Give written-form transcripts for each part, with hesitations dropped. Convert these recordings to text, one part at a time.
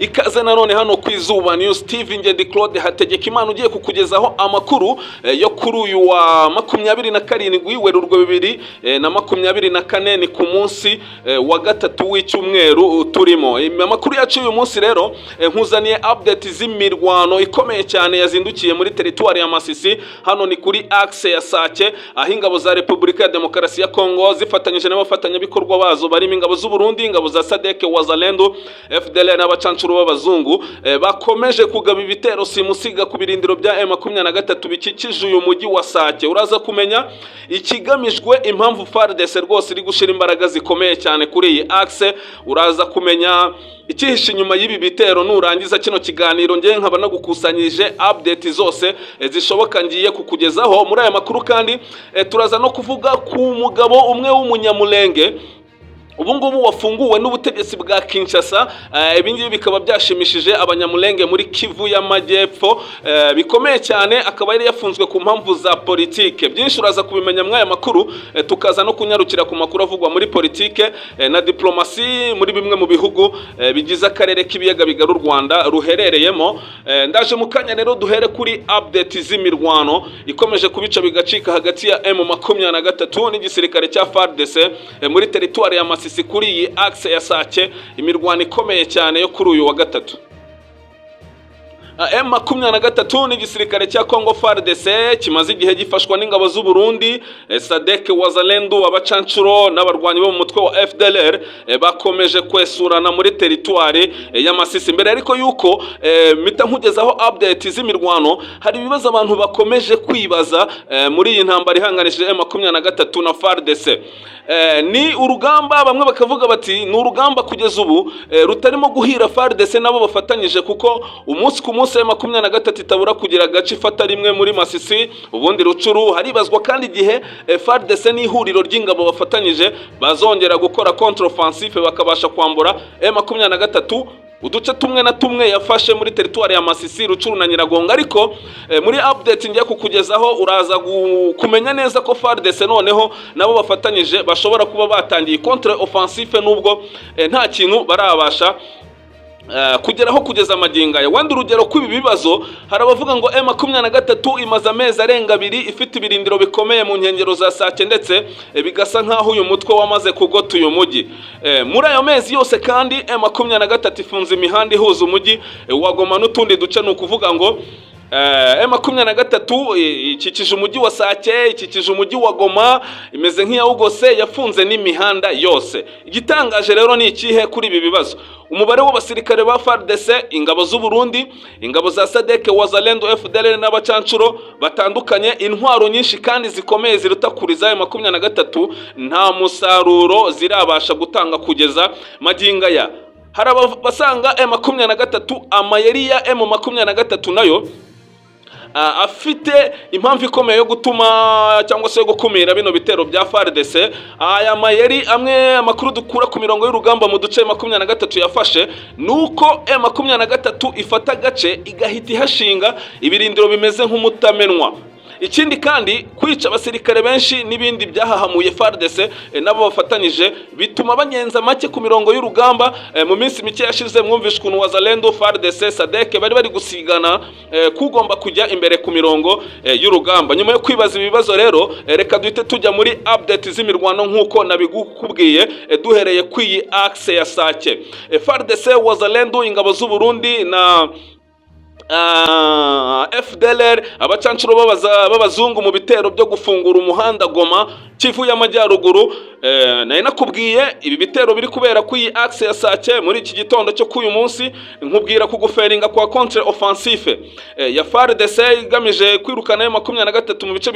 ikaze nanone hano ku Izuba News TV. Ngende Claude Hategekimana ugiye kukugezaho amakuru yo kuri uyu wa 27 Werurwe 2024 ni ku munsi wa gatatu w'icyumweru turimo. Amakuru yacu uyu munsi rero nkuzaniye update z'imirwano ikomeye cyane yazindukiye muri territoire ya Masisi. Hano ni kuri axe ya Sake, aho ingabo za Repubulika ya Demokarasi ya Kongo zifatanyije n'abafatanyabikorwa bazo barimo ingabo z'u Burundi, ingabo za SADC, Wazalendo, FDLR n'abacancuro b'abazungu bakomeje kugaba ibitero simusiga ku birindiro bya M23 bikikije uyu mujyi wa Sake. Uraza kumenya ikigamijwe, impamvu FARDC rwose iri gushira imbaraga zikomeye cyane kuri iyi axe. Uraza kumenya ikihishe inyuma y'ibi bitero. Nurangiza kino kiganiro ngiye nkaba nagukusanyije update zose zishoboka ngiye kukugezaho muri aya makuru. Kandi turaza no kuvuga ku mugabo umwe w'umunyamulenge ubungubu wafunguwe n'ubutegetsi bwa Kinshasa. Ibingibi bikaba byashimishije abanyamulenge muri Kivu y'Amajyepfo bikomeye cyane. Akaba yari yafunzwe ku mpamvu za politike. Byinshi uraza kubimenya mwaya makuru. Tukaza no kunyarukira ku makuru avugwa muri politike na diplomasi muri bimwe mu bihugu bigize akarere k'ibiyaga bigari u Rwanda ruherereyemo. Ndaje mu kanya rero duhere kuri update z'imirwano ikomeje kubica bigacika hagati ya M23 n'igisirikare cya FARDC muri territoire ya Masisi kuri iyi axe ya Sake. Imirwano ikomeye cyane yo kuri uyu wa gatatu. M23 n'igisirikare cya Kongo FARDC kimaze igihe gifashwa n'ingabo z'u Burundi, SADC, Wazalendo, abacancuro n'abarwanyi bo mu mutwe wa FDLR bakomeje kwesurana muri territoire ya Masisi. Mbere ariko yuko mita nkugezaho update z'imirwano, hari ibibazo abantu bakomeje kwibaza muri iyi ntambara ihanganishije M23 na FARDC. Ni urugamba, bamwe bakavuga bati ni urugamba kugeza ubu rutarimo guhira FARDC nabo bafatanyije, kuko umunsi ku munsi M23 itabura kugira gace ifata rimwe muri Masisi ubundi Rucuru. Haribazwa kandi igihe FARDC n'ihuriro ry'ingabo bafatanyije bazongera gukora contre offensive bakabasha kwambura M23 uduce tumwe na tumwe yafashe muri territoire ya Masisi, Rucuru na Nyiragongo. Ariko muri update ngiye kukugezaho uraza kumenya neza ko FARDC noneho nabo bafatanyije bashobora kuba batangiye contre offensive nubwo nta kintu barabasha kugeraho kugeza amaginga ya. Wandi urugero kwibi bibazo, harabavuga ngo M23 imaze amezi arenga 2 ifite ibirindiro bikomeye mu nkengero za Sake, ndetse bigasa nkaho uyu mutwe wamaze kugota uyu mujyi. Muri ayo mezi yose kandi M23 ifunze imihanda ihuza umujyi wa Goma n'utundi duce. Ni ukuvuga ngo M23 ikikije umujyi wa Sake, ikikije umujyi wa Goma, imeze nk'iyawugose, yafunze n'imihanda yose. Igitangaje rero ni ikihe kuri ibi bibazo? Umubare w'abasirikare ba FARDC, ingabo z'u Burundi, ingabo za SADC, Wazalendo, FDLR n'abacancuro batandukanye, intwaro nyinshi kandi zikomeye ziruta kuri za M23, nta musaruro zirabasha gutanga kugeza maginga ya. Harabasanga M23 amayeri ya M23 nayo afite impamvu ikomeye yo gutuma cyangwa se yo gukumira bino bitero bya FARDC. Aya mayeri amwe amakuru dukura ku mirongo y'urugamba mu duce M23 yafashe nuko M23 ifata gace igahita ihashinga ibirindiro bimeze nk'umutamenwa. Ikindi kandi kwica abasirikare benshi n'ibindi byahahamuye FARDC nabo bafatanyije bituma banyenza make ku mirongo y'urugamba. Mu minsi mike yashize mwumvishwe ukuntu Wazalendo, FARDC, SADC bari gusigana kugomba kujya imbere ku mirongo y'urugamba. Nyuma yo kwibaza ibibazo rero, reka duhite tujya muri update z'imirwano nk'uko nabigukubwiye, duhereye ku iyi axe ya Sake. FARDC, Wazalendo, ingabo z'u Burundi na FDLR, abacancuro b'abazungu mu bitero byo gufungura umuhanda Goma Kivu y'Amajyaruguru. Naye nakubwiye ibi bitero biri kubera ku iyi axe ya Sake muri iki gitondo cyo kuyu munsi. Nkubwira kuguferinga kwa contre offensive ya FARDC igamije kwirukana M23 mu bice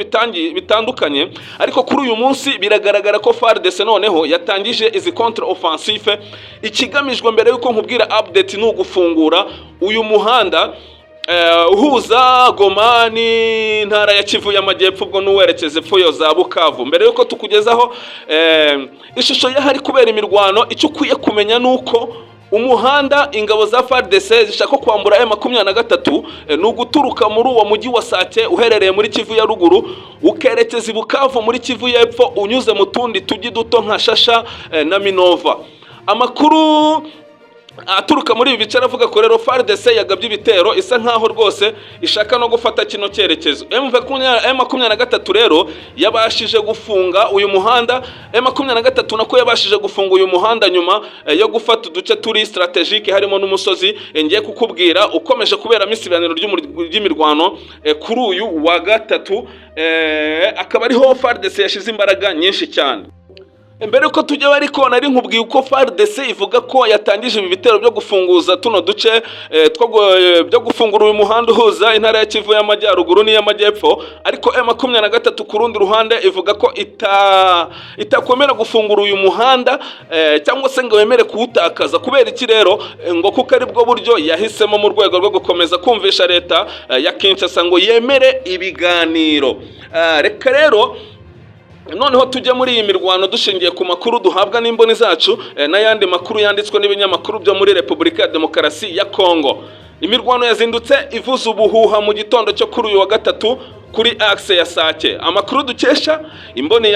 bitandukanye. Ariko kuri uyu munsi biragaragara ko FARDC noneho yatangije izi contre offensive. Ikigamijwe mbere yuko nkubwira update ni ugufungura uyu muhanda uhuza Goma n'intara ya Kivu y'Amajyepfo ubwo n'uwerekeze epfo za Bukavu. Mbere yuko tukugezaho ishusho yahari kubera imirwano, icyo ukwiye kumenya nuko umuhanda ingabo za FARDC zishaka kwambura M23 nuguturuka muri uwo mujyi wa Sake uherereye muri Kivu ya ruguru ukerekeza Bukavu muri Kivu y'Epfo unyuze mu tundi tujyi duto nka Shasha na Minova. Amakuru aturuka muri ibi bice aravuga ko rero FARDC yagabye ibitero isa nkaho rwose ishaka no gufata kino cyerekezo. M23 rero yabashije gufunga uyu muhanda, M23 nako yabashije gufunga uyu muhanda nyuma yo gufata uduce turi strategique harimo n'umusozi ngiye kukubwira ukomeje kubera misibaniro ry'imirwano kuri uyu wa gatatu, akaba ariho FARDC yashize imbaraga nyinshi cyane. Mbere ko tujya bariko nari nkubwiye uko FARDC ivuga ko yatangije ibi bitero byo gufunguza tuno duce byo gufungura uyu muhanda uhuza intara ya Kivu y'Amajyaruguru n'iy'Amajyepfo, ariko M23 ku rundi ruhande ivuga ko itakwemera gufungura uyu muhanda cyangwa se ngo yemere kuwutakaza. Kubera iki rero? Ngo kuko ari bwo buryo yahisemo mu rwego rwo gukomeza kumvisha leta ya Kinshasa ngo yemere ibiganiro. Reka rero noneho tujya muri iyi mirwano dushingiye ku makuru duhabwa n'imboni zacu n'ayandi makuru yanditswe n'ibinyamakuru byo muri Repubulika ya Demokarasi ya Kongo. Imirwano yazindutse ivuza ubuhuha mu gitondo cyo kuri uyu wa gatatu kuri axe ya Sake. Amakuru dukesha imboni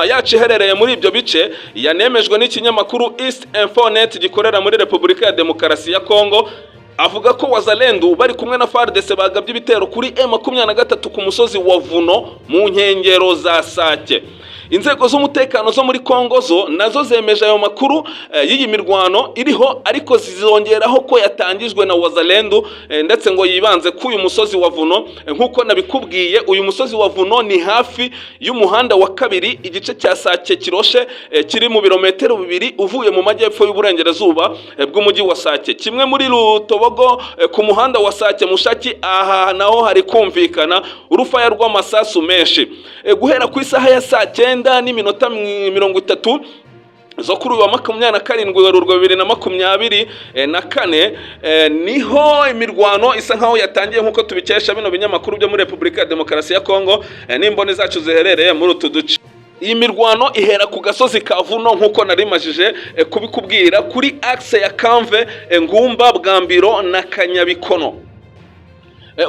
yacu iherereye muri ibyo bice yanemejwe n'ikinyamakuru East Infonet gikorera muri Repubulika ya Demokarasi ya Kongo, avuga ko Wazalendo bari kumwe na FARDC bagabye ibitero kuri M23 ku musozi wa Vuno mu nkengero za Sake. Inzego z'umutekano zo muri Kongo zo nazo zemeje ayo makuru y'iyi mirwano iriho, ariko zizongeraho ko yatangijwe na Wazalendo ndetse ngo yibanze ku uyu musozi wa Vuno. Nkuko nabikubwiye, uyu musozi wa Vuno ni hafi y'umuhanda wa kabiri igice cya Sake Kiroshe, kiri mu birometero 2 uvuye mu majyepfo y'uburengerazuba bw'umujyi wa Sake. Kimwe muri Rutobogo ku muhanda wa Sake Mushaki, aha naho hari kumvikana urufaya rw'amasasu menshi. Guhera ku isaha ya saa 9:30 zo kuri uyu wa 27 Werurwe 2024 niho imirwano isa nkaho yatangiye, nkuko tubikesha bino binyamakuru byo muri Repubulika ya Demokarasi ya Kongo n'imboni zacu ziherereye muri utu duce. Iyi mirwano ihera ku gasozi ka Vuno nkuko narimajije kubikubwira, kuri axe ya Kamve, Ngumba, Bwambiro na Kanyabikono.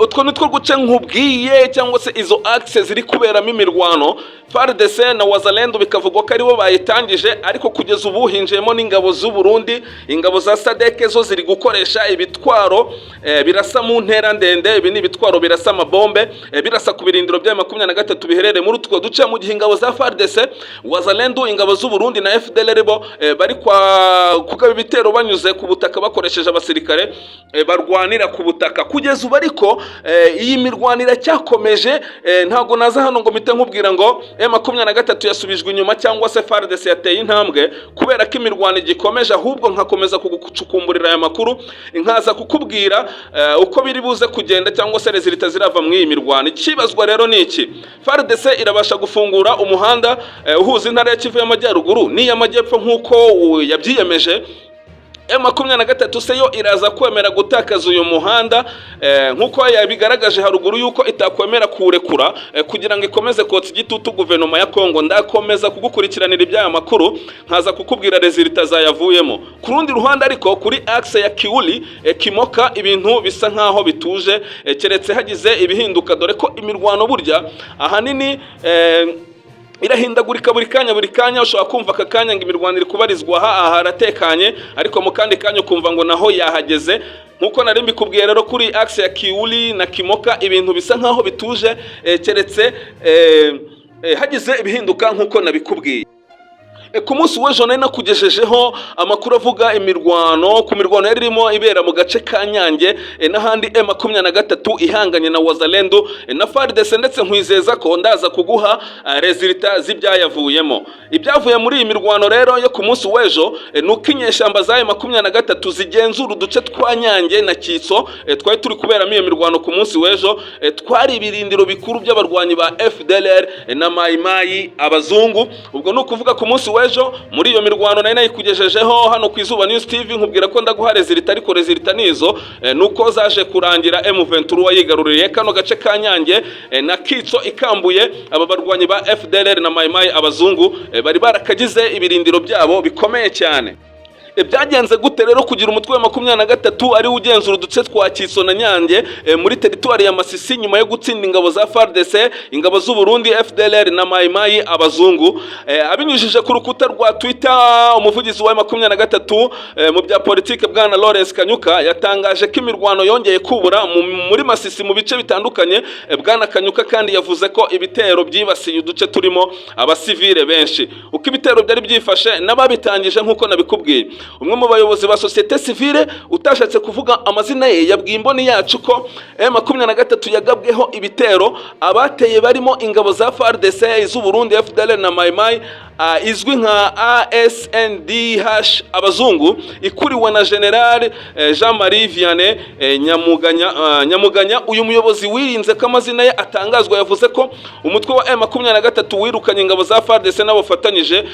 Utwo nitwo guce nkubwiye cyangwa se izo axe ziri kuberamo imirwano. FARDC na Wazalendo bikavugwa ko aribo bayitangije, ariko kugeza ubu hinjemo n'ingabo z'u Burundi. Ingabo za SADC zo ziri gukoresha ibitwaro birasa mu ntera ndende. Ibi ni ibitwaro birasa amabombe birasa ku birindiro bya M23 biherereye muri utwo duce, mu gihe ingabo za FARDC, Wazalendo, ingabo z'u Burundi na FDLR bo bari kugaba ibitero banyuze ku butaka bakoresheje abasirikare barwanira ku butaka. Kugeza ubu ariko iyi mirwanira cyakomeje, ntago naza hano ngo mpite nkubwira ngo M23 yasubijwe inyuma cyangwa se FARDC yateye intambwe, kubera ko imirwano igikomeje, ahubwo nkakomeza kugucukumburira aya makuru nkaza kukubwira uko biri buze kugenda cyangwa se rezilita zirava mu iyi mirwano. Ikibazwa rero ni iki? FARDC irabasha gufungura umuhanda uhuza intara ya Kivu y'Amajyaruguru n'iy'Amajyepfo nkuko yabyiyemeje. M23 se yo iraza kwemera gutakaza uyu muhanda nkuko yabigaragaje haruguru yuko itakwemera kurekura kugira ngo ikomeze kotsa igitutu guverinoma ya Kongo. Ndakomeza kugukurikiranira iby'aya makuru nkaza kukubwira rezilita zayavuyemo. Ku rundi ruhande ariko kuri axe ya Kiuli Kimoka ibintu bisa nkaho bituje, keretse hagize ibihinduka, dore ko imirwano burya ahanini irahindagurika buri kanya. Ushobora kumva aka kanya ngo imirwano iri kubarizwa aha haratekanye, ariko mu kandi kanya ukumva ngo naho yahageze. Nkuko nari mbikubwiye rero kuri axe ya Kiuli na Kimoka ibintu bisa nkaho bituje, keretse hagize ibihinduka nkuko nabikubwiye. Ku munsi w'ejo nari nakugejejeho amakuru avuga imirwano ku mirwano yari irimo ibera mu gace ka Nyange n'ahandi M23 ihanganye na Wazalendo na FARDC, ndetse nkwizeza ko ndaza kuguha rezilita z'ibyayavuyemo. Ibyavuye muri iyi mirwano rero yo ku munsi w'ejo nuko inyeshyamba za M23 zigenzura uduce twa Nyange na Kitso twari turi kuberamo iyo mirwano ku munsi w'ejo. Twari ibirindiro bikuru by'abarwanyi ba FDLR na Mayimayi abazungu. Ubwo nukuvuga ku munsi ejo muri iyo mirwano nari nayikugejejeho hano ku Izuba News TV, nkubwira ko ndaguha rezilita, ariko rezilita nizo nuko zaje kurangira M23 wayigaruriye kano gace ka Nyange na Kitso ikambuye aba barwanyi ba FDLR na Mayimayi abazungu bari barakagize ibirindiro byabo bikomeye cyane. Byagenze gute rero kugira umutwe wa 23 ari ugenzura uduce twa Kiso na Nyange muri teritwari ya Masisi nyuma yo gutsinda ingabo za FARDC, ingabo z'u Burundi, FDLR na Maimai abazungu. Abinyujije ku rukuta rwa Twitter, umuvugizi wa 23 mu bya politike bwana Lawrence Kanyuka yatangaje ko imirwano yongeye kubura muri Masisi mu bice bitandukanye. Bwana Kanyuka kandi yavuze ko ibitero byibasiye uduce turimo abasivile benshi. Uko ibitero byari byifashe n'ababitangije nkuko nabikubwiye. Umwe mu bayobozi ba societe civile utashatse kuvuga amazina ye yabwiye imboni yacu ko M23 yagabweho ibitero abateye barimo ingabo za FARDC, iz'u Burundi, FDLR na Maimai izwi nka ASNDH abazungu, ikuriwe na General Jean-Marie Vianney Nyamuganya. Uyu muyobozi wirinze ko amazina ye atangazwa yavuze ko umutwe wa M23 wirukanye ingabo za FARDC n'abafatanyije,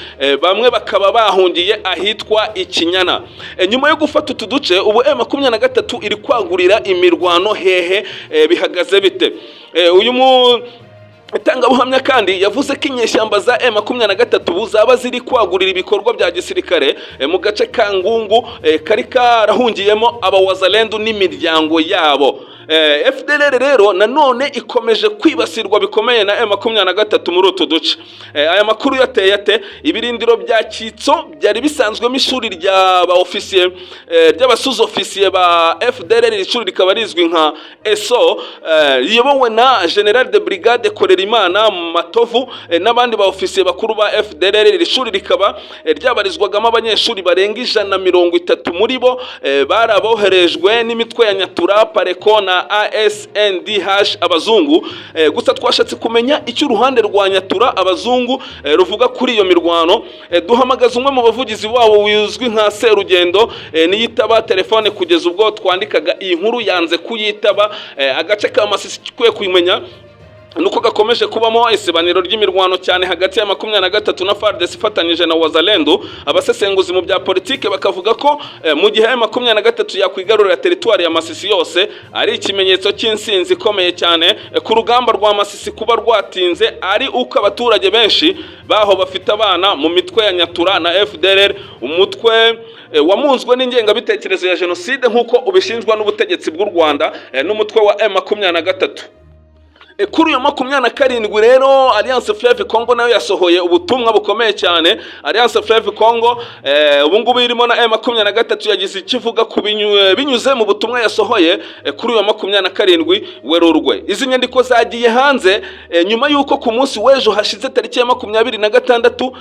bamwe bakaba bahungiye ahitwa Ikinyana. Nyuma yo gufata utuduce, ubu M23 iri kwagurira imirwano hehe, bihagaze bite? Uyu Itangabuhamya kandi yavuze ko inyeshyamba za M23 buzaba ziri kwagurira ibikorwa bya gisirikare mu gace ka Ngungu kari karahungiyemo abawazalendo n'imiryango yabo. FDLR rero nanone ikomeje kwibasirwa bikomeye na M23 muri utu duce. Aya makuru yateye ate? Ibirindiro bya Kitso byari bisanzwemo ishuri ry'aba officier ry'abasuzo officier ba FDLR, ishuri rikaba rizwi nka ESO, riyobowe na General de Brigade Korerimana Matovu n'abandi ba officier bakuru ba FDLR. Iri shuri rikaba ryabarizwagamo abanyeshuri barenga 130 muri bo baraboherejwe n'imitwe ya Nyatura, Pareko na ASNDH abazungu. Gusa twashatse kumenya icyo uruhande rwa Nyatura abazungu ruvuga kuri iyo mirwano. Duhamagaza umwe mu bavugizi wabo wizwi nka Serugendo, niyitaba telefone kugeza ubwo twandikaga iyi nkuru yanze kuyitaba. Agace ka Masisi kwe kumenya nuko gakomeje kubamo isibaniro ry'imirwano cyane hagati ya 23 na FARDC ifatanyije na wazalendo. Abasesenguzi mu bya politike bakavuga ko mu gihe 23 yakwigarurira teritwari ya Masisi yose ari ikimenyetso cy'insinzi ikomeye cyane ku rugamba rwa Masisi. Kuba rwatinze ari uko abaturage benshi baho bafite abana mu mitwe ya Nyatura na FDLR, umutwe wamunzwe n'ingengabitekerezo ya jenoside nkuko ubishinjwa n'ubutegetsi bw'u Rwanda n'umutwe wa M23. Kuri uyu 27 rero Alliance Fleuve Congo nayo yasohoye ubutumwa bukomeye cyane. Alliance Fleuve Congo ubu ngubu irimo na M23 yagize ikivuga ku binyuze mu butumwa yasohoye kuri uyu 27 Werurwe. Izi nyandiko zagiye hanze nyuma yuko ku munsi w'ejo hashize tariki ya 26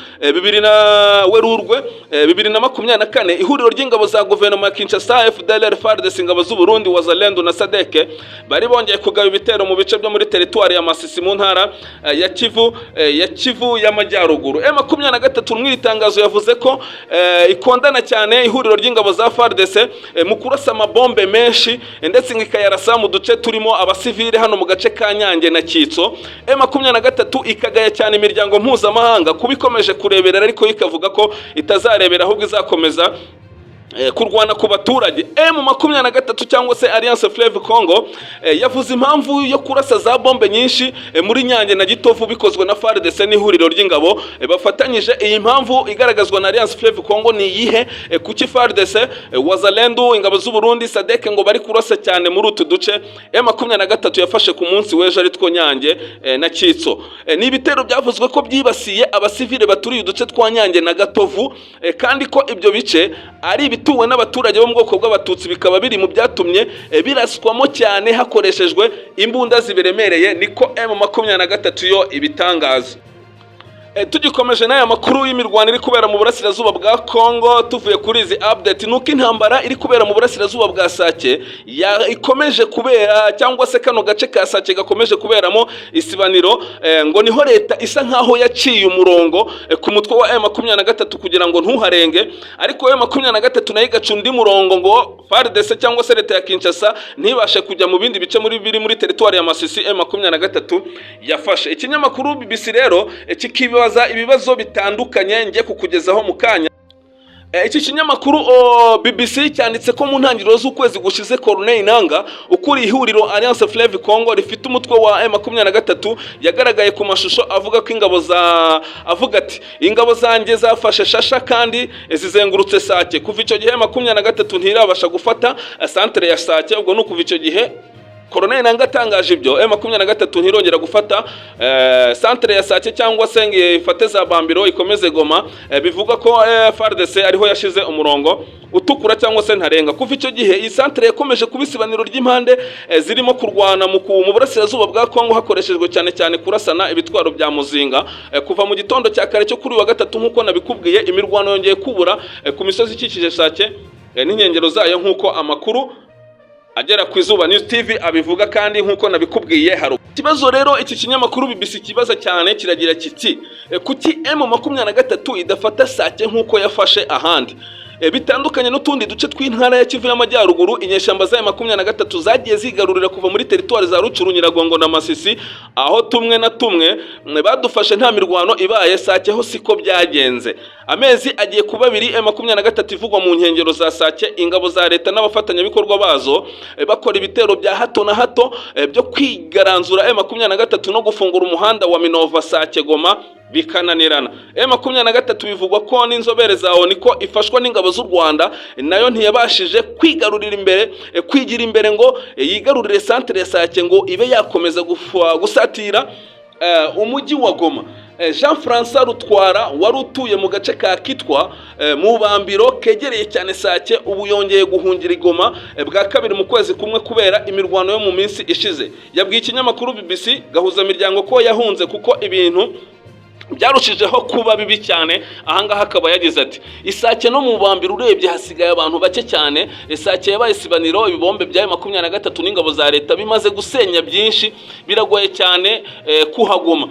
Werurwe 2024 ihuriro ry'ingabo za guverinoma ya Kinshasa, FDLR, FARDC, ingabo z'u Burundi, wazalendo na SADC bari bongeye kugaba ibitero mu bice byo muri teritwari ya Masisi mu ntara ya Kivu y'Amajyaruguru. M23 mu itangazo yavuze ko ikondana cyane ihuriro ry'ingabo za FARDC mu kurasa amabombe menshi ndetse ngikayarasa mu duce turimo abasivile hano mu gace ka Nyange na Kitso. M23 ikagaya cyane imiryango mpuzamahanga kubikomeje kureberera, ariko ikavuga ko itazarebera ahubwo izakomeza kurwana ku baturage. M23 cyangwa se Alliance Fleuve Congo yavuze impamvu yo kurasa za bombe nyinshi muri Nyange na Gitovu bikozwe na FARDC n'ihuriro ry'ingabo bafatanyije. Iyi mpamvu igaragazwa na Alliance Fleuve Congo ni yihe? Kuki FARDC, wazalendo, ingabo z'u Burundi, SADC ngo bari kurasa cyane muri utu duce M23 yafashe ku munsi w'ejo ari two Nyange na Kitso? Ni ibitero byavuzwe ko byibasiye abasivile baturiye uduce twa Nyange na Gatovu, kandi ko ibyo bice ari bituwe n'abaturage bo mu bwoko bw'abatutsi, bikaba biri mu byatumye biraswamo cyane hakoreshejwe imbunda ziberemereye, niko M23 yo ibitangaza. Tugikomeje n'aya makuru y'imirwano iri kubera mu burasirazuba bwa Kongo, tuvuye kuri izi update nuko intambara iri kubera mu burasirazuba bwa Sake ikomeje kubera, cyangwa se kano gace ka Sake gakomeje kuberamo isibaniro, ngo niho leta isa nkaho yaciye umurongo ku mutwe wa M23 kugira ngo ntuharenge, ariko M23 nayo igaca undi murongo ngo FARDC cyangwa se leta ya Kinshasa ntibashe kujya mu bindi bice biri muri teritwari ya Masisi M23 yafashe. Ikinyamakuru BBC rero kikibaza ibibazo bitandukanye ngiye kukugezaho mu kanya. Iki kinyamakuru BBC cyanditse ko mu ntangiriro z'ukwezi gushize Corneille Nangaa ukuriye ihuriro Alliance Fleuve Congo rifite umutwe wa M23 yagaragaye ku mashusho avuga ko avuga ati ingabo zanjye zafashe Shasha kandi zizengurutse Sake. Kuva icyo gihe M23 ntirabasha gufata centre ya Sake, ubwo no kuva icyo gihe Corneille Nangaa atangaje ibyo M23 ntirongera gufata centre ya Sake cyangwa se ngo ifate za Bambiro ikomeze Goma. Bivuga ko FARDC ariho yashize umurongo utukura cyangwa se ntarenga. Kuva icyo gihe iyi centre yakomeje kubisibaniro ry'impande zirimo kurwana mu burasirazuba bwa Kongo hakoreshejwe cyane cyane kurasana ibitwaro bya muzinga. Kuva mu gitondo cya kare cyo kuri wa gatatu nkuko nabikubwiye, imirwano yongeye kubura ku misozi ikikije Sake n'inkengero zayo nkuko amakuru agera ku Izuba News TV abivuga kandi nkuko nabikubwiye haruka. Kibazo rero iki kinyamakuru BBC kibaza cyane kiragira kiti kuki M23 idafata Sake nkuko yafashe ahandi. Bitandukanye n'utundi duce tw'intara ya Kivu y'Amajyaruguru, inyeshyamba za M23 zagiye zigarurira kuva muri territoire za Rucuru, Nyiragongo na Masisi, aho tumwe na tumwe badufashe nta mirwano ibaye. Sake ho siko byagenze. Amezi agiye kuba 2 M23 ivugwa mu nkengero za Sake, ingabo za leta n'abafatanyabikorwa bazo bakora ibitero bya hato na hato byo kwigaranzura M23 no gufungura umuhanda wa Minova Sake Goma bikananirana. M23 bivugwa ko n'inzobere zawo niko ifashwa n'ingabo z'u Rwanda, nayo ntiyabashije kwigira imbere ngo yigarurire centre ya Sake ngo ibe yakomeza gusatira umujyi wa Goma. Jean François Rutwara wari utuye mu gace ka Kitwa mu Bambiro kegereye cyane Sake, ubu yongeye guhungira Goma bwa kabiri mu kwezi kumwe kubera imirwano yo mu minsi ishize. Yabwiye ikinyamakuru BBC gahuza miryango ko yahunze kuko ibintu byarushijeho kuba bibi cyane. Ahangaha akaba yagize ati Isake no mu Bambiro urebye hasigaye abantu bake cyane. Sake yabaye sibaniro ibibombe bya M23 n'ingabo za leta bimaze gusenya byinshi, biragoye cyane kuhagoma.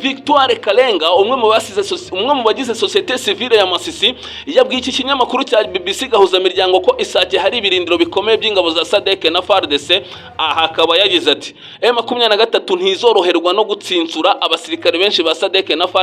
Victoire Kalenga umwe mu bagize societe civile ya Masisi yabwiye iki kinyamakuru cya BBC gahuza miryango ko Isake hari ibirindiro bikomeye by'ingabo za SADC na FARDC. Aha akaba yagize ati M23 ntizoroherwa no gutsinsura abasirikare benshi ba SADC na FARDC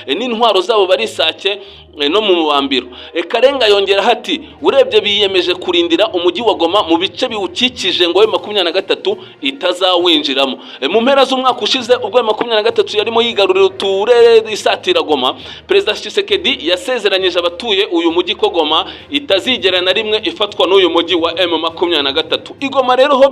n'intwaro zabo bari Sake no mu Bambiro. Karenga yongera hati urebye biyemeje kurindira umujyi wa Goma mu bice biwukikije ngo M23 itazawinjiramo. Mu mpera z'umwaka ushize ubwo M23 yarimo yigarurira uturere isatira Goma, Perezida Tshisekedi yasezeranyije abatuye uyu mujyi ko Goma itazigera na rimwe ifatwa n'uyu mujyi wa M23. Igoma rero ho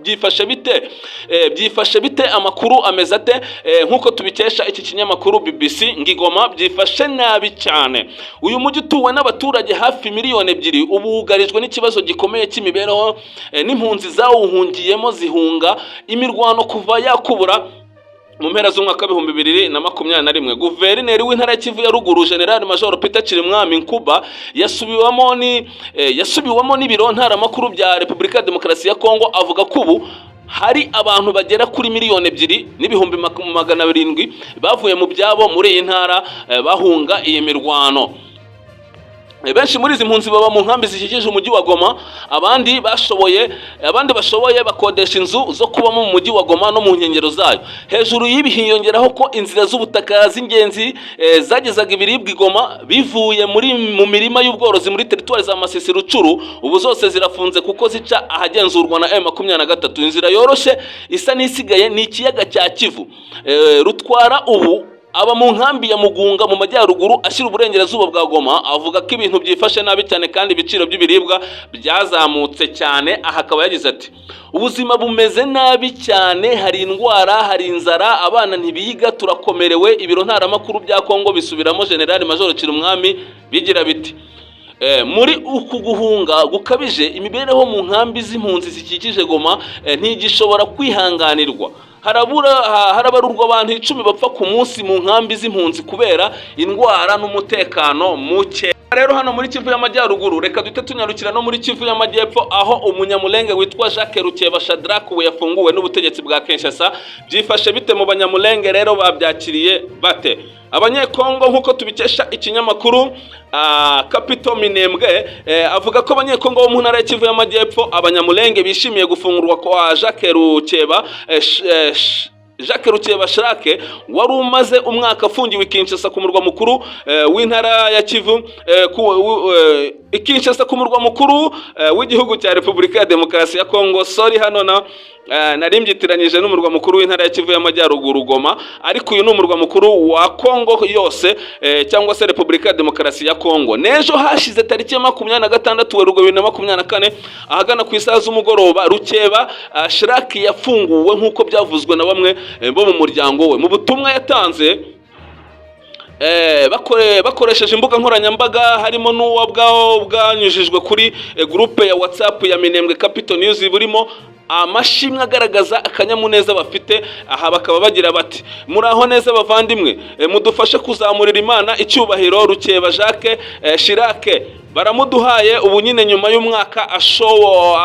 byifashe bite amakuru ameze ate? Nkuko tubikesha iki kinyamakuru BBC ngigoma byifashe nabi cyane. Uyu mujyi utuwe n'abaturage hafi 2 miliyoni, ubu wugarijwe n'ikibazo gikomeye cy'imibereho n'impunzi zawuhungiyemo zihunga imirwano kuva yakubura mu mpera z'umwaka 2021. Guverineri w'intara ya Kivu ya Ruguru General Major Peter Chirimwami Nkuba yasubiwamo n'ibiro ntaramakuru bya Repubulika ya Demokarasi ya Kongo, avuga ko ubu hari abantu bagera kuri 2 miliyoni n'ibihumbi 700 bavuye mu byabo muri iyi ntara bahunga iyi mirwano. Benshi muri izi mpunzi baba mu nkambi zikikije umujyi wa Goma, abandi bashoboye bakodesha inzu zo kubamo mu mujyi wa Goma no mu nkengero zayo. Hejuru y'ibi hiyongeraho ko inzira z'ubutaka z'ingenzi zagezaga ibiribwa Goma bivuye mu mirima y'ubworozi muri territoire za Masisi Rucuru, ubu zose zirafunze kuko zica ahagenzurwa na M23. Inzira yoroshe isa n'isigaye ni ikiyaga cya Kivu. Rutwara ubu aba mu nkambi ya Mugunga mu majyaruguru ashyira uburengerazuba bwa Goma, avuga ko ibintu byifashe nabi cyane kandi ibiciro by'ibiribwa byazamutse cyane. Aha akaba yagize ati ubuzima bumeze nabi cyane, hari indwara, hari inzara, abana ntibiga, turakomerewe. Ibiro ntaramakuru bya Kongo bisubiramo General Major Chirimwami bigira biti muri uku guhunga gukabije imibereho mu nkambi z'impunzi zikikije Goma ntigishobora kwihanganirwa. Harabarurwa abantu 10 bapfa ku munsi mu nkambi z'impunzi kubera indwara n'umutekano muke. Rero hano muri Kivu y'Amajyaruguru reka dute tunyarukira no muri Kivu y'Amajyepfo, aho umunyamulenge witwa Jacques Rukeba Shadrack we yafunguwe n'ubutegetsi bwa Kinshasa. Byifashe bite mu banyamulenge rero babyakiriye bate? Abanyekongo nkuko tubikesha ikinyamakuru Capital Minembwe avuga ko abanyekongo bo mu ntara ya Kivu y'Amajyepfo abanyamulenge bishimiye gufungurwa kwa Jacques Rukeba Jacques Rukeba Sharake wari umaze umwaka afungiwe Kinshasa ku murwa mukuru w'intara ya Kivu Kinshasa ku murwa mukuru w'igihugu cya Repubulika ya Demokarasi ya Kongo. Sorry hano na narimbyitiranije n'umurwa mukuru w'intara ya Kivu y'Amajyaruguru Goma, ariko uyu n'umurwa mukuru wa Kongo yose cyangwa se Repubulika ya Demokarasi ya Kongo. Nejo hashize tariki ya 26 Werurwe 2024 ahagana ku isaha z'umugoroba Rukeba Sharake yafunguwe nk'uko byavuzwe na bamwe bo mu muryango we. Mu butumwa yatanze bakoresheje imbuga nkoranyambaga harimo n'uwo bwanyujijwe kuri groupe ya WhatsApp ya Minembwe Capital News burimo amashimwe agaragaza akanyamuneza bafite. Aha bakaba bagira bati: muraho neza bavandimwe, mudufashe kuzamurira Imana icyubahiro Rukeba Jacques Sharake baramuduhaye ubu nyine nyuma y'umwaka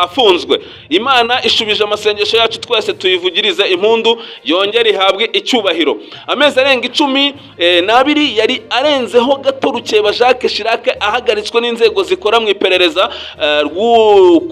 afunzwe. Imana ishubije amasengesho yacu, twese tuyivugirize impundu, yongere ihabwe icyubahiro. Amezi arenga 12 yari arenzeho gato Rukeba Jacques Sharake ahagaritswe n'inzego zikora mu iperereza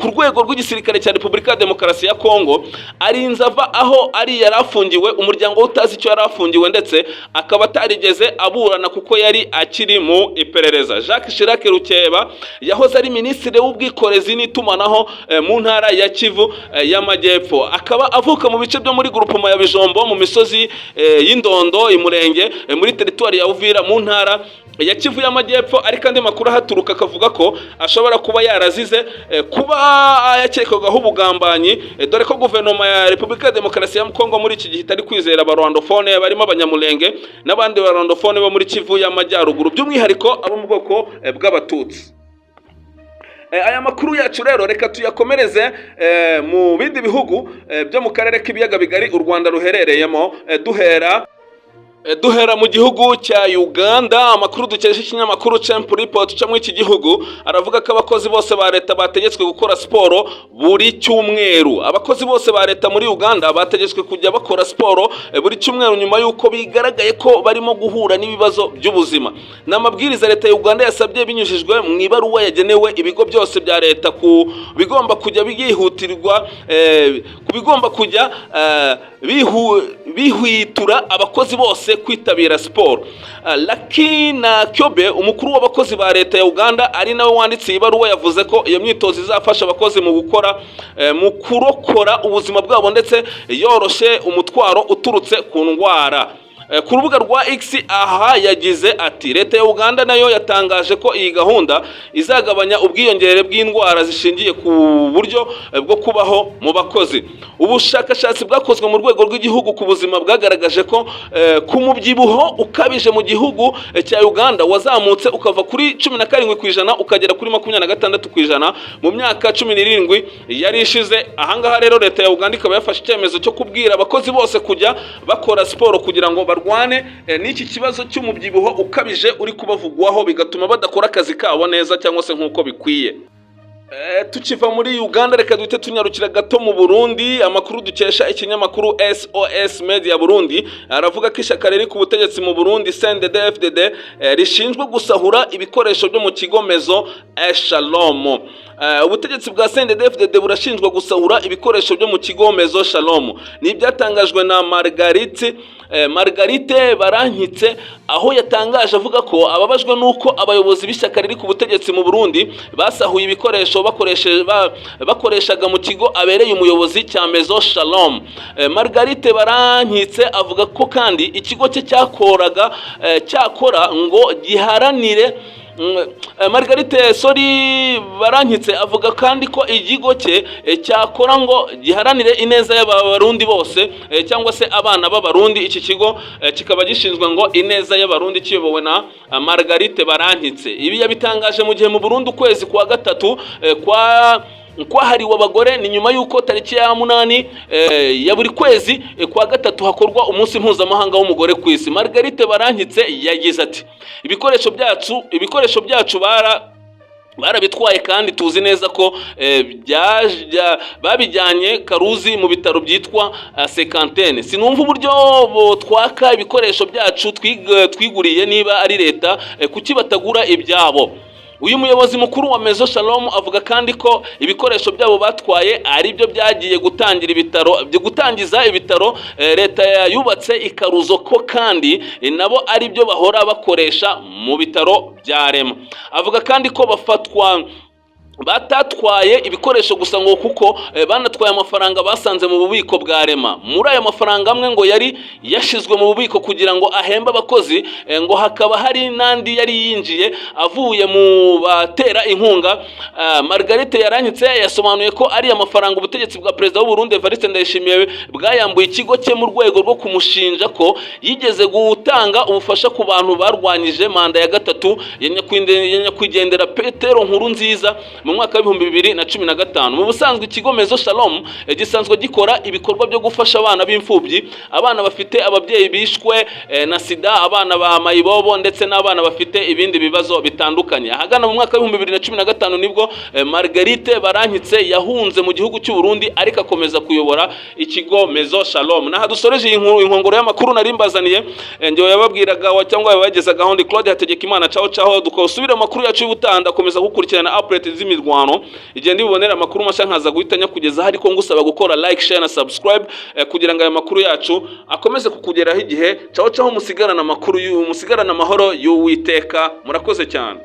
ku rwego rw'igisirikare cya Repubulika ya Demokarasi ya Kongo. Arinze ava aho ari yarafungiwe, umuryango utazi icyo yarafungiwe ndetse akaba atarigeze aburana kuko yari akiri mu iperereza. Jacques Sharake Rukeba yahoze ari minisitiri w'ubwikorezi n'itumanaho mu ntara ya Kivu y'Amajyepfo. Akaba avuka mu bice byo muri groupement ya Bijombo mu misozi y'Indondo imurenge muri territoire ya Uvira mu ntara ya Kivu y'Amajyepfo. Ariko andi makuru haturuka akavuga ko ashobora kuba yarazize kuba yakekagaho ubugambanyi, dore ko guverinoma ya Repubulika ya Demokarasi ya Kongo muri iki gihe itari kwizera abarwandofone barimo abanyamulenge n'abandi barwandofone bo muri Kivu y'Amajyaruguru, by'umwihariko abo mu bwoko bw'Abatutsi. Aya makuru yacu rero reka tuyakomereze mu bindi bihugu byo mu karere k'ibiyaga bigari u Rwanda ruherereyemo, duhera mu gihugu cya Uganda. Amakuru dukesha ikinyamakuru Champ Report cyo muri iki gihugu aravuga ko abakozi bose ba leta bategetswe gukora siporo buri cyumweru. Abakozi bose ba leta muri Uganda bategetswe kujya bakora siporo buri cyumweru nyuma y'uko bigaragaye ko barimo guhura n'ibibazo by'ubuzima. N'amabwiriza leta ya Uganda yasabye binyujijwe mu ibaruwa yagenewe ibigo byose bya leta ku bigomba kujya byihutirwa bigomba kujya bihwitura abakozi bose kwitabira siporo. Lakina Kyobe, umukuru w'abakozi ba leta ya Uganda, ari nawe wanditse ibaruwa, yavuze ko iyo myitozo izafasha abakozi mu kurokora ubuzima bwabo ndetse yoroshe umutwaro uturutse ku ndwara. Ku rubuga rwa X aha yagize ati: leta ya Uganda nayo yatangaje ko iyi gahunda izagabanya ubwiyongere bw'indwara zishingiye ku buryo bwo kubaho mu bakozi. Ubushakashatsi bwakozwe mu rwego rw'igihugu ku buzima bwagaragaje ko ku mubyibuho ukabije mu gihugu cya Uganda wazamutse ukava kuri 17% ukagera kuri 26% mu myaka 17 yari ishize. Ahangaha rero leta ya Uganda ikaba yafashe icyemezo cyo kubwira abakozi bose kujya bakora siporo kugira ngo barwane n'iki kibazo cy'umubyibuho ukabije uri kubavugwaho, bigatuma badakora akazi kabo neza cyangwa se nk'uko bikwiye. Tukiva muri Uganda reka duhite tunyarukira gato mu Burundi. Amakuru dukesha ikinyamakuru SOS Media Burundi aravuga ko ishyaka riri ku butegetsi mu Burundi CNDD-FDD rishinzwe gusahura ibikoresho byo mu kigo Maison Shalom. Ubutegetsi bwa CNDD-FDD burashinjwa gusahura ibikoresho byo mu kigo Maison Shalom. Ni byatangajwe na Margarite Barankitse, aho yatangaje avuga ko ababajwe nuko abayobozi b'ishyaka riri ku butegetsi mu Burundi basahuye ibikoresho bakoreshaga mu kigo abereye umuyobozi cya Maison Shalom. Margarite Barankitse avuga ko kandi ikigo cye cyakora ngo giharanire Margarite Barankitse avuga kandi ko ikigo cye cyakora ngo giharanire ineza y'abarundi bose cyangwa se abana b'abarundi. Iki kigo kikaba gishinzwe ngo ineza y'abarundi kiyobowe na Margarite Barankitse. Ibi yabitangaje mu gihe mu Burundi ukwezi kwa gatatu kwahariwe abagore, ni nyuma y'uko tariki ya 8 ya buri kwezi kwa gatatu hakorwa umunsi mpuzamahanga w'umugore ku isi. Margarite Barankitse yagize ati: ibikoresho byacu barabitwaye kandi tuzi neza ko babijyanye Karuzi mu bitaro byitwa Sekantene. Sinumva uburyo twaka ibikoresho byacu twiguriye niba ari leta kuki batagura ibyabo. Uyu muyobozi mukuru wa Mezo Shalom avuga kandi ko ibikoresho byabo batwaye ari byo byagiye gutangiza ibitaro leta yubatse ikaruzo ko kandi nabo ari byo bahora bakoresha mu bitaro bya Rema. Avuga kandi ko batatwaye ibikoresho gusa ngo kuko banatwaye amafaranga basanze mu bubiko bwa Rema. Muri ayo mafaranga amwe ngo yari yashizwe mu bubiko kugira ngo ahembe abakozi, ngo hakaba hari nandi yari yinjiye avuye mu batera inkunga. Margarite Yaranyitse yasobanuye ko ari amafaranga ubutegetsi bwa Perezida w'u Burundi Evariste Ndayishimiye bwayambuye ikigo cye mu rwego rwo kumushinja ko yigeze gutanga ubufasha ku bantu barwanyije manda ya gatatu ya nyakwigendera Petero Nkurunziza mu mwaka wa 2015. Mu busanzwe ikigo Mezo Shalom gisanzwe gikora ibikorwa byo gufasha abana b'imfubyi, abana bafite ababyeyi bishwe na sida, abana ba mayibobo ndetse n'abana bafite ibindi bibazo bitandukanye. Ahagana mu mwaka wa 2015 nibwo Margarite Baranyitse yahunze mu gihugu cy'u Burundi ariko akomeza kuyobora ikigo Mezo Shalom. Naha dusoreje inkongoro y'amakuru narimbazaniye, ngiye yababwiraga cyangwa yabagezaga Hondi Claude Hategekimana. Ciao dukosubira amakuru yacu y'ubutanda, komeza gukurikirana update z'imirwano. Igihe ndibonera amakuru mashya nkaza guhitanya kugeza ariko ngusaba gukora like, share na subscribe kugira ngo aya makuru yacu akomeze kukugeraho igihe. Ciao musigarana amakuru musigarana amahoro y'Uwiteka. Murakoze cyane.